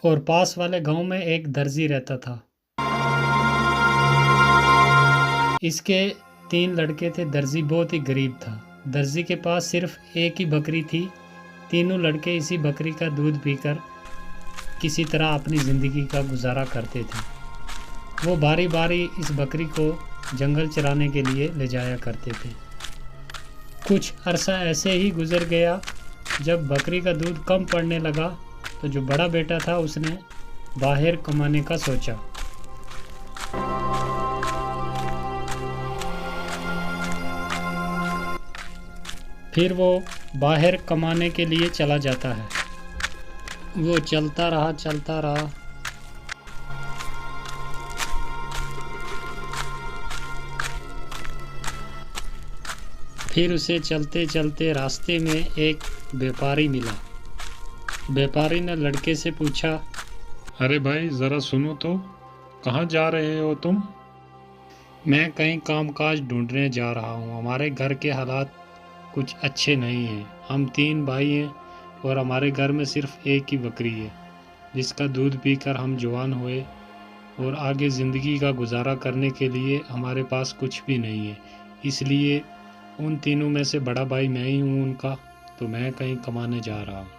और पास वाले गांव में एक दर्जी रहता था। इसके 3 लड़के थे। दर्जी बहुत ही गरीब था। दर्जी के पास सिर्फ एक ही बकरी थी। तीनों लड़के इसी बकरी का दूध पीकर किसी तरह अपनी ज़िंदगी का गुजारा करते थे। वो बारी बारी इस बकरी को जंगल चराने के लिए ले जाया करते थे। कुछ अरसा ऐसे ही गुजर गया। जब बकरी का दूध कम पड़ने लगा तो जो बड़ा बेटा था उसने बाहर कमाने का सोचा। फिर वो बाहर कमाने के लिए चला जाता है। वो चलता रहा। फिर उसे चलते चलते रास्ते में एक व्यापारी मिला। व्यापारी ने लड़के से पूछा, अरे भाई ज़रा सुनो तो, कहाँ जा रहे हो तुम? मैं कहीं कामकाज ढूंढने जा रहा हूँ। हमारे घर के हालात कुछ अच्छे नहीं हैं। हम 3 भाई हैं और हमारे घर में सिर्फ एक ही बकरी है जिसका दूध पीकर हम जवान हुए, और आगे ज़िंदगी का गुजारा करने के लिए हमारे पास कुछ भी नहीं है। इसलिए उन तीनों में से बड़ा भाई मैं ही हूँ उनका, तो मैं कहीं कमाने जा रहा हूँ।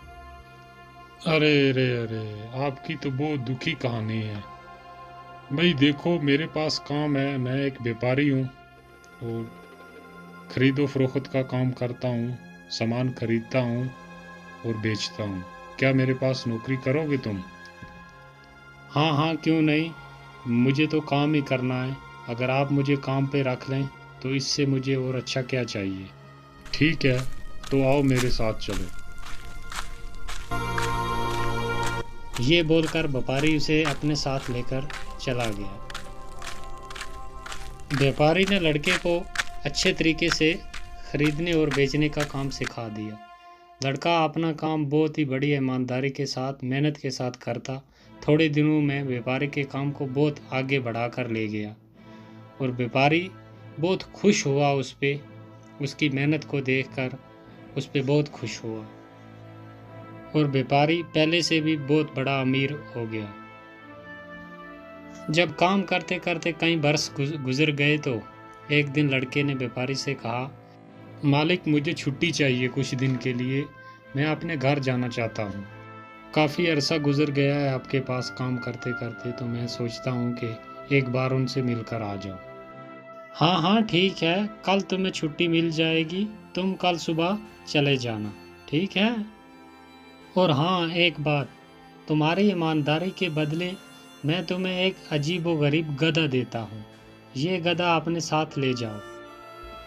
अरे अरे अरे, आपकी तो बहुत दुखी कहानी है। भाई देखो, मेरे पास काम है। मैं एक व्यापारी हूँ और खरीदो फरोख्त का काम करता हूँ। सामान खरीदता हूँ और बेचता हूँ। क्या मेरे पास नौकरी करोगे तुम? हाँ हाँ, क्यों नहीं। मुझे तो काम ही करना है। अगर आप मुझे काम पे रख लें तो इससे मुझे और अच्छा क्या चाहिए। ठीक है, तो आओ मेरे साथ चलो। ये बोलकर व्यापारी उसे अपने साथ लेकर चला गया। व्यापारी ने लड़के को अच्छे तरीके से खरीदने और बेचने का काम सिखा दिया। लड़का अपना काम बहुत ही बड़ी ईमानदारी के साथ, मेहनत के साथ करता। थोड़े दिनों में व्यापारी के काम को बहुत आगे बढ़ाकर ले गया और व्यापारी बहुत खुश हुआ उस पे। उसकी मेहनत को देखकर उस पे बहुत खुश हुआ और व्यापारी पहले से भी बहुत बड़ा अमीर हो गया। जब काम करते करते कई बरस गुजर गए तो एक दिन लड़के ने व्यापारी से कहा, मालिक मुझे छुट्टी चाहिए कुछ दिन के लिए। मैं अपने घर जाना चाहता हूँ। काफ़ी अरसा गुजर गया है आपके पास काम करते करते, तो मैं सोचता हूँ कि एक बार उनसे मिलकर आ जाऊँ। हाँ हाँ ठीक है, कल तुम्हें छुट्टी मिल जाएगी। तुम कल सुबह चले जाना, ठीक है। और हाँ एक बात, तुम्हारी ईमानदारी के बदले मैं तुम्हें एक अजीब व गरीब गधा देता हूँ। ये गधा अपने साथ ले जाओ।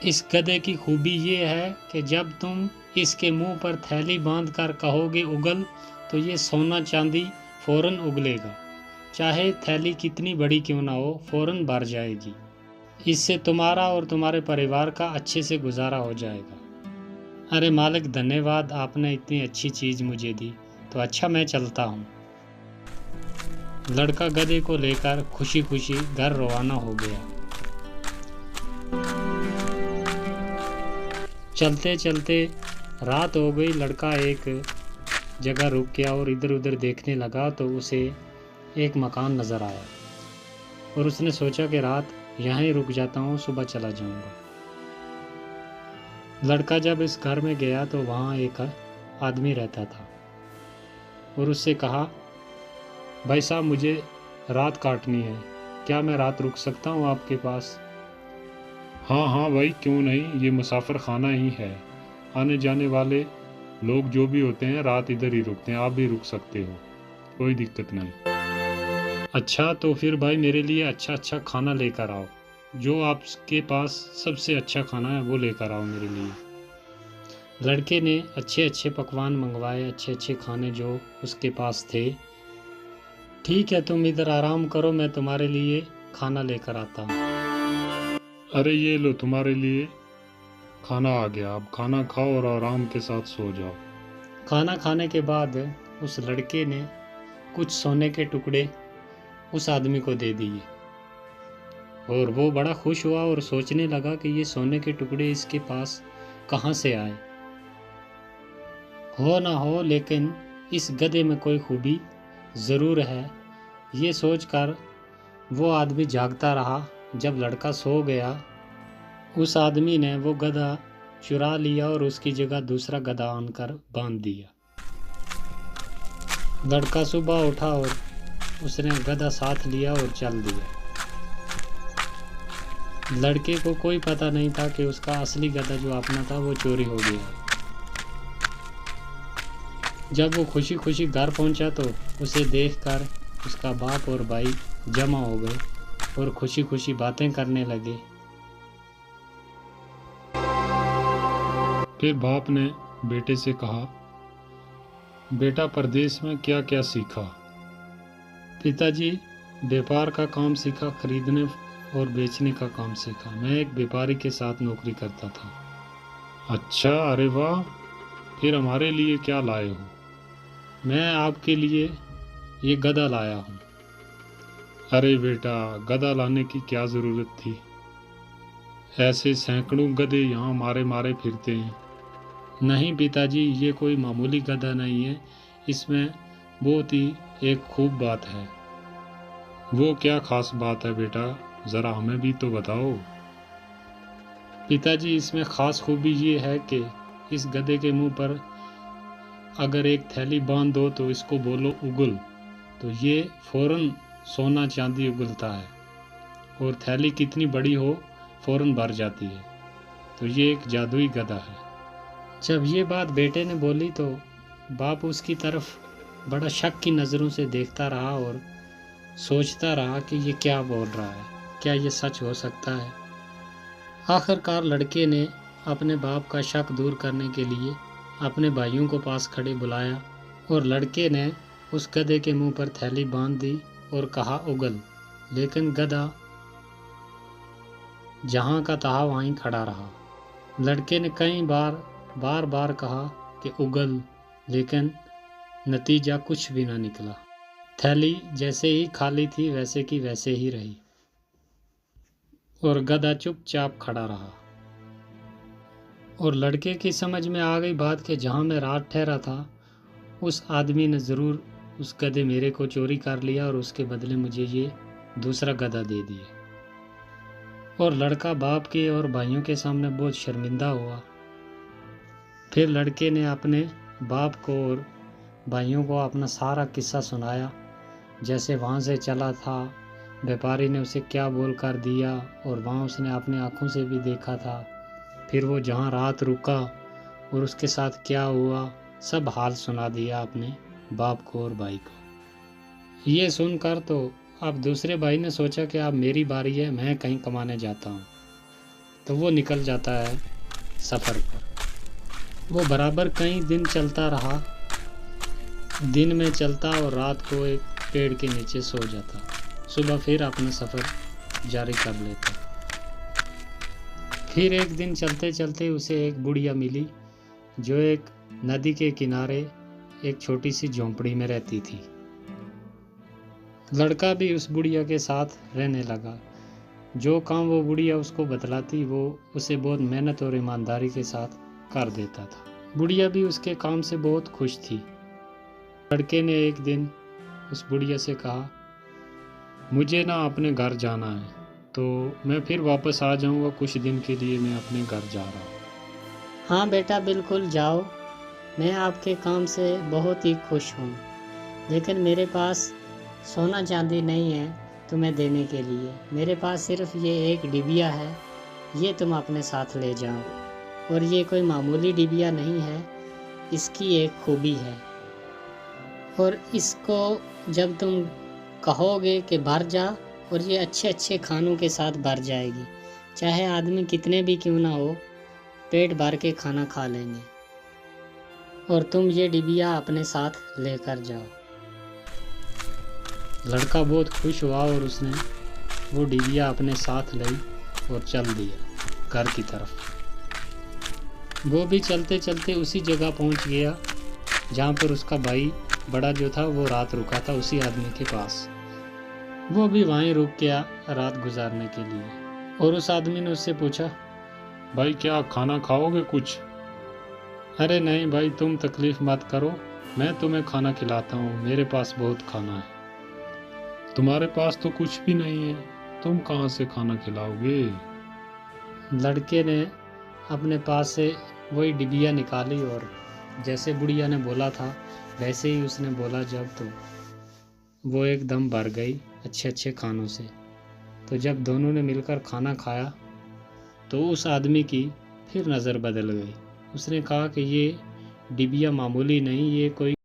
इस गधे की खूबी ये है कि जब तुम इसके मुंह पर थैली बांध कर कहोगे उगल, तो ये सोना चांदी फौरन उगलेगा। चाहे थैली कितनी बड़ी क्यों ना हो, फौरन भर जाएगी। इससे तुम्हारा और तुम्हारे परिवार का अच्छे से गुजारा हो जाएगा। अरे मालिक धन्यवाद, आपने इतनी अच्छी चीज़ मुझे दी। तो अच्छा मैं चलता हूँ। लड़का गधे को लेकर खुशी खुशी घर रवाना हो गया। चलते चलते रात हो गई। लड़का एक जगह रुक गया और इधर उधर देखने लगा तो उसे एक मकान नज़र आया और उसने सोचा कि रात यहाँ ही रुक जाता हूँ, सुबह चला जाऊँगा। लड़का जब इस घर में गया तो वहाँ एक आदमी रहता था और उससे कहा, भाई साहब मुझे रात काटनी है, क्या मैं रात रुक सकता हूँ आपके पास? हाँ हाँ भाई, क्यों नहीं, ये मुसाफिर खाना ही है। आने जाने वाले लोग जो भी होते हैं रात इधर ही रुकते हैं। आप भी रुक सकते हो, कोई दिक्कत नहीं। अच्छा तो फिर भाई मेरे लिए अच्छा अच्छा खाना लेकर आओ। जो आपके पास सबसे अच्छा खाना है वो लेकर आओ मेरे लिए। लड़के ने अच्छे अच्छे पकवान मंगवाए, अच्छे अच्छे खाने जो उसके पास थे। ठीक है, तुम इधर आराम करो, मैं तुम्हारे लिए खाना लेकर आता हूँ। अरे ये लो, तुम्हारे लिए खाना आ गया। अब खाना खाओ और आराम के साथ सो जाओ। खाना खाने के बाद उस लड़के ने कुछ सोने के टुकड़े उस आदमी को दे दिए और वो बड़ा खुश हुआ और सोचने लगा कि ये सोने के टुकड़े इसके पास कहाँ से आए। हो ना हो, लेकिन इस गधे में कोई खूबी ज़रूर है। ये सोचकर वो आदमी जागता रहा। जब लड़का सो गया, उस आदमी ने वो गधा चुरा लिया और उसकी जगह दूसरा गधा आनकर बांध दिया। लड़का सुबह उठा और उसने गधा साथ लिया और चल दिया। लड़के को कोई पता नहीं था कि उसका असली गधा जो अपना था वो चोरी हो गया। जब वो खुशी खुशी घर पहुंचा तो उसे देखकर उसका बाप और भाई जमा हो गए और खुशी खुशी बातें करने लगे। फिर बाप ने बेटे से कहा, बेटा परदेश में क्या क्या सीखा? पिताजी, व्यापार का काम सीखा, खरीदने और बेचने का काम सीखा। मैं एक व्यापारी के साथ नौकरी करता था। अच्छा, अरे वाह। फिर हमारे लिए क्या लाए हो? मैं आपके लिए ये गधा लाया हूँ। अरे बेटा, गधा लाने की क्या ज़रूरत थी? ऐसे सैकड़ों गधे यहाँ मारे मारे फिरते हैं। नहीं पिताजी, ये कोई मामूली गधा नहीं है। इसमें बहुत ही एक खूब बात है। वो क्या खास बात है बेटा, ज़रा हमें भी तो बताओ। पिताजी, इसमें खास खूबी ये है कि इस गधे के मुंह पर अगर एक थैली बांध दो तो इसको बोलो उगल, तो ये फौरन सोना चांदी उगलता है। और थैली कितनी बड़ी हो फौरन भर जाती है। तो ये एक जादुई गधा है। जब ये बात बेटे ने बोली तो बाप उसकी तरफ बड़ा शक की नज़रों से देखता रहा और सोचता रहा कि ये क्या बोल रहा है, क्या ये सच हो सकता है। आखिरकार लड़के ने अपने बाप का शक दूर करने के लिए अपने भाइयों को पास खड़े बुलाया और लड़के ने उस गधे के मुंह पर थैली बांध दी और कहा उगल। लेकिन गधा जहाँ का तहाँ वहीं खड़ा रहा। लड़के ने कई बार बार कहा कि उगल, लेकिन नतीजा कुछ भी ना निकला। थैली जैसे ही खाली थी वैसे की वैसे ही रही और गधा चुपचाप खड़ा रहा। और लड़के की समझ में आ गई बात कि जहाँ मैं रात ठहरा था उस आदमी ने ज़रूर उस गधे मेरे को चोरी कर लिया और उसके बदले मुझे ये दूसरा गधा दे दिया। और लड़का बाप के और भाइयों के सामने बहुत शर्मिंदा हुआ। फिर लड़के ने अपने बाप को और भाइयों को अपना सारा किस्सा सुनाया, जैसे वहाँ से चला था, व्यापारी ने उसे क्या बोल कर दिया और वहाँ उसने अपनी आँखों से भी देखा था। फिर वो जहाँ रात रुका और उसके साथ क्या हुआ, सब हाल सुना दिया अपने बाप को और भाई को। ये सुनकर तो अब दूसरे भाई ने सोचा कि अब मेरी बारी है, मैं कहीं कमाने जाता हूँ। तो वो निकल जाता है सफ़र पर। वो बराबर कई दिन चलता रहा। दिन में चलता और रात को एक पेड़ के नीचे सो जाता। सुबह फिर अपना सफ़र जारी कर लेता। फिर एक दिन चलते चलते उसे एक बुढ़िया मिली जो एक नदी के किनारे एक छोटी सी झोंपड़ी में रहती थी। लड़का भी उस बुढ़िया के साथ रहने लगा। जो काम वो बुढ़िया उसको बतलाती वो उसे बहुत मेहनत और ईमानदारी के साथ कर देता था। बुढ़िया भी उसके काम से बहुत खुश थी। लड़के ने एक दिन उस बुढ़िया से कहा, मुझे ना अपने घर जाना है, तो मैं फिर वापस आ जाऊंगा, कुछ दिन के लिए मैं अपने घर जा रहा हूँ। हाँ बेटा, बिल्कुल जाओ। मैं आपके काम से बहुत ही खुश हूँ, लेकिन मेरे पास सोना चांदी नहीं है तुम्हें देने के लिए। मेरे पास सिर्फ ये एक डिबिया है, ये तुम अपने साथ ले जाओ। और ये कोई मामूली डिबिया नहीं है, इसकी एक खूबी है। और इसको जब तुम कहोगे कि भर जा, और ये अच्छे अच्छे खानों के साथ भर जाएगी। चाहे आदमी कितने भी क्यों ना हो, पेट भर के खाना खा लेंगे। और तुम ये डिबिया अपने साथ लेकर जाओ। लड़का बहुत खुश हुआ और उसने वो डिबिया अपने साथ ली और चल दिया घर की तरफ। वो भी चलते चलते उसी जगह पहुंच गया जहाँ पर उसका भाई बड़ा जो था वो रात रुका था, उसी आदमी के पास। वो भी वहीं रुक गया रात गुजारने के लिए। और उस आदमी ने उससे पूछा, भाई क्या खाना खाओगे कुछ? अरे नहीं भाई, तुम तकलीफ मत करो, मैं तुम्हें खाना खिलाता हूँ, मेरे पास बहुत खाना है। तुम्हारे पास तो कुछ भी नहीं है, तुम कहाँ से खाना खिलाओगे? लड़के ने अपने पास से वही डिबिया निकाली और जैसे बुढ़िया ने बोला था वैसे ही उसने बोला जब, तो वो एकदम भर गई अच्छे अच्छे खानों से। तो जब दोनों ने मिलकर खाना खाया तो उस आदमी की फिर नज़र बदल गई। उसने कहा कि ये डिबिया मामूली नहीं, ये कोई